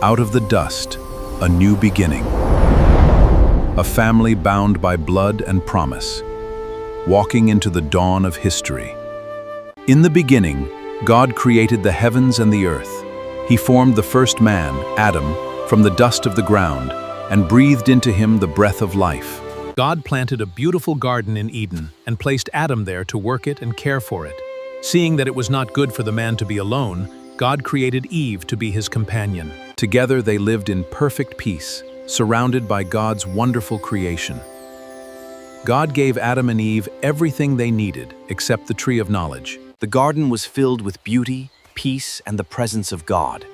Out of the dust, a new beginning. A family bound by blood and promise, walking into the dawn of history. In the beginning, God created the heavens and the earth. He formed the first man, Adam, from the dust of the ground, and breathed into him the breath of life. God planted a beautiful garden in Eden and placed Adam there to work it and care for it. Seeing that it was not good for the man to be alone, God created Eve to be his companion. Together they lived in perfect peace, surrounded by God's wonderful creation. God gave Adam and Eve everything they needed except the tree of knowledge. The garden was filled with beauty, peace, and the presence of God.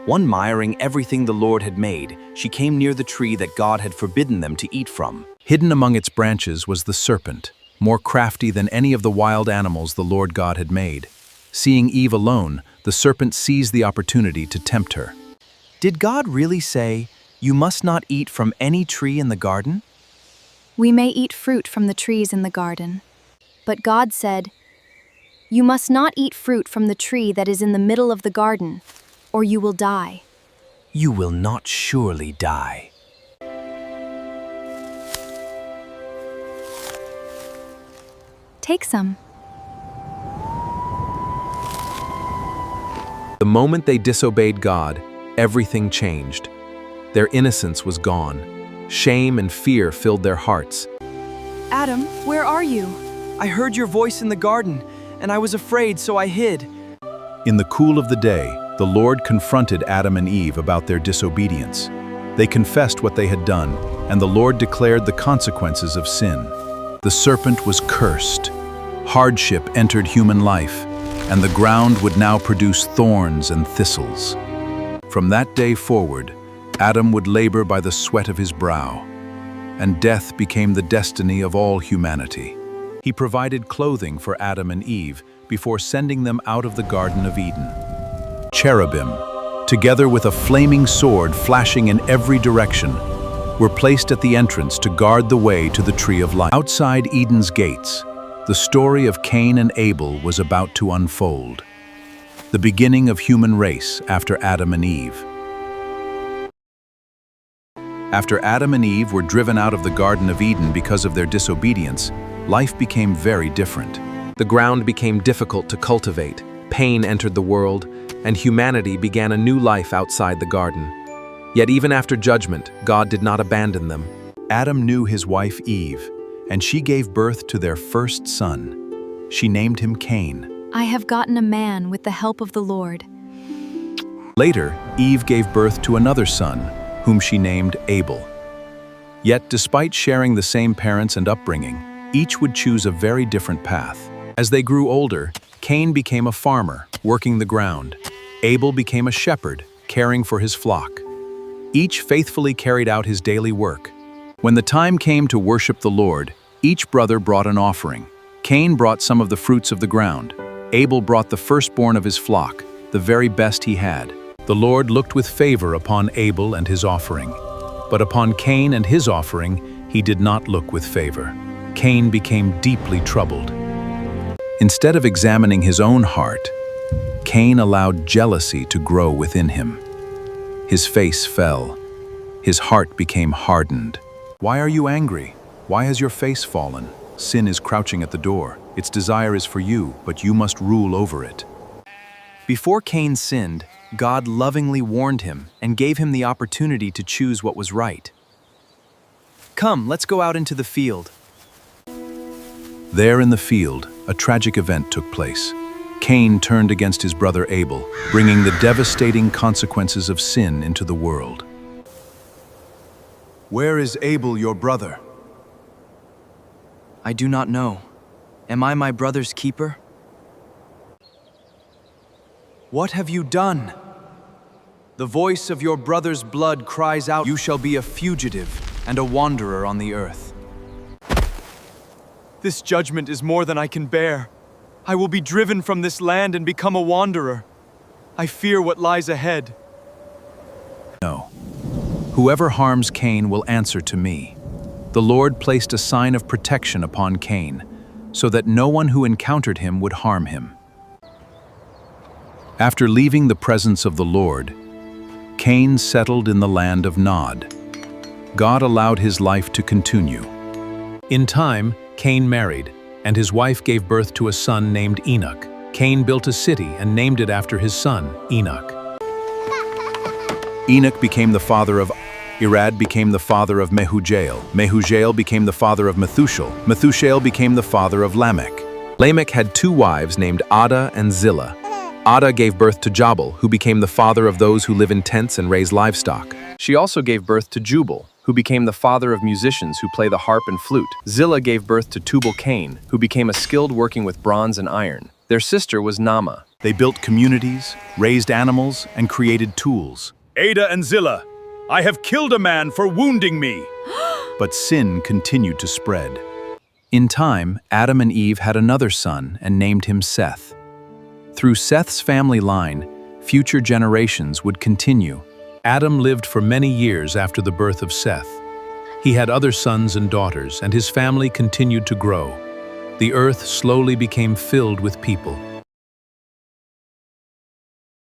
One admiring everything the Lord had made, she came near the tree that God had forbidden them to eat from. Hidden among its branches was the serpent, more crafty than any of the wild animals the Lord God had made. Seeing Eve alone, the serpent seized the opportunity to tempt her. Did God really say, "You must not eat from any tree in the garden"? We may eat fruit from the trees in the garden. But God said, "You must not eat fruit from the tree that is in the middle of the garden, or you will die." You will not surely die. Take some. The moment they disobeyed God, everything changed. Their innocence was gone. Shame and fear filled their hearts. Adam, where are you? I heard your voice in the garden, and I was afraid, so I hid. In the cool of the day, the Lord confronted Adam and Eve about their disobedience. They confessed what they had done, and the Lord declared the consequences of sin. The serpent was cursed. Hardship entered human life, and the ground would now produce thorns and thistles. From that day forward, Adam would labor by the sweat of his brow, and death became the destiny of all humanity. He provided clothing for Adam and Eve before sending them out of the Garden of Eden. Cherubim, together with a flaming sword flashing in every direction, were placed at the entrance to guard the way to the tree of life. Outside Eden's gates, the story of Cain and Abel was about to unfold. The beginning of human race after Adam and Eve. After Adam and Eve were driven out of the Garden of Eden because of their disobedience, life became very different. The ground became difficult to cultivate, pain entered the world, and humanity began a new life outside the garden. Yet even after judgment, God did not abandon them. Adam knew his wife Eve, and she gave birth to their first son. She named him Cain. I have gotten a man with the help of the Lord. Later, Eve gave birth to another son, whom she named Abel. Yet, despite sharing the same parents and upbringing, each would choose a very different path. As they grew older, Cain became a farmer, working the ground. Abel became a shepherd, caring for his flock. Each faithfully carried out his daily work. When the time came to worship the Lord, each brother brought an offering. Cain brought some of the fruits of the ground. Abel brought the firstborn of his flock, the very best he had. The Lord looked with favor upon Abel and his offering. But upon Cain and his offering, he did not look with favor. Cain became deeply troubled. Instead of examining his own heart, Cain allowed jealousy to grow within him. His face fell. His heart became hardened. Why are you angry? Why has your face fallen? Sin is crouching at the door. Its desire is for you, but you must rule over it. Before Cain sinned, God lovingly warned him and gave him the opportunity to choose what was right. Come, let's go out into the field. There in the field, a tragic event took place. Cain turned against his brother Abel, bringing the devastating consequences of sin into the world. Where is Abel, your brother? I do not know. Am I my brother's keeper? What have you done? The voice of your brother's blood cries out, "You shall be a fugitive and a wanderer on the earth." This judgment is more than I can bear. I will be driven from this land and become a wanderer. I fear what lies ahead. No. Whoever harms Cain will answer to me. The Lord placed a sign of protection upon Cain, so that no one who encountered him would harm him. After leaving the presence of the Lord, Cain settled in the land of Nod. God allowed his life to continue. In time, Cain married, and his wife gave birth to a son named Enoch. Cain built a city and named it after his son, Enoch. Enoch became the father of Irad became the father of Mehujael. Mehujael became the father of Methuselah. Methuselah became the father of Lamech. Lamech had two wives named Ada and Zillah. Ada gave birth to Jabal, who became the father of those who live in tents and raise livestock. She also gave birth to Jubal, who became the father of musicians who play the harp and flute. Zillah gave birth to Tubal-Cain, who became a skilled working with bronze and iron. Their sister was Naamah. They built communities, raised animals, and created tools. Ada and Zillah, I have killed a man for wounding me. But sin continued to spread. In time, Adam and Eve had another son and named him Seth. Through Seth's family line, future generations would continue. Adam lived for many years after the birth of Seth. He had other sons and daughters, and his family continued to grow. The earth slowly became filled with people.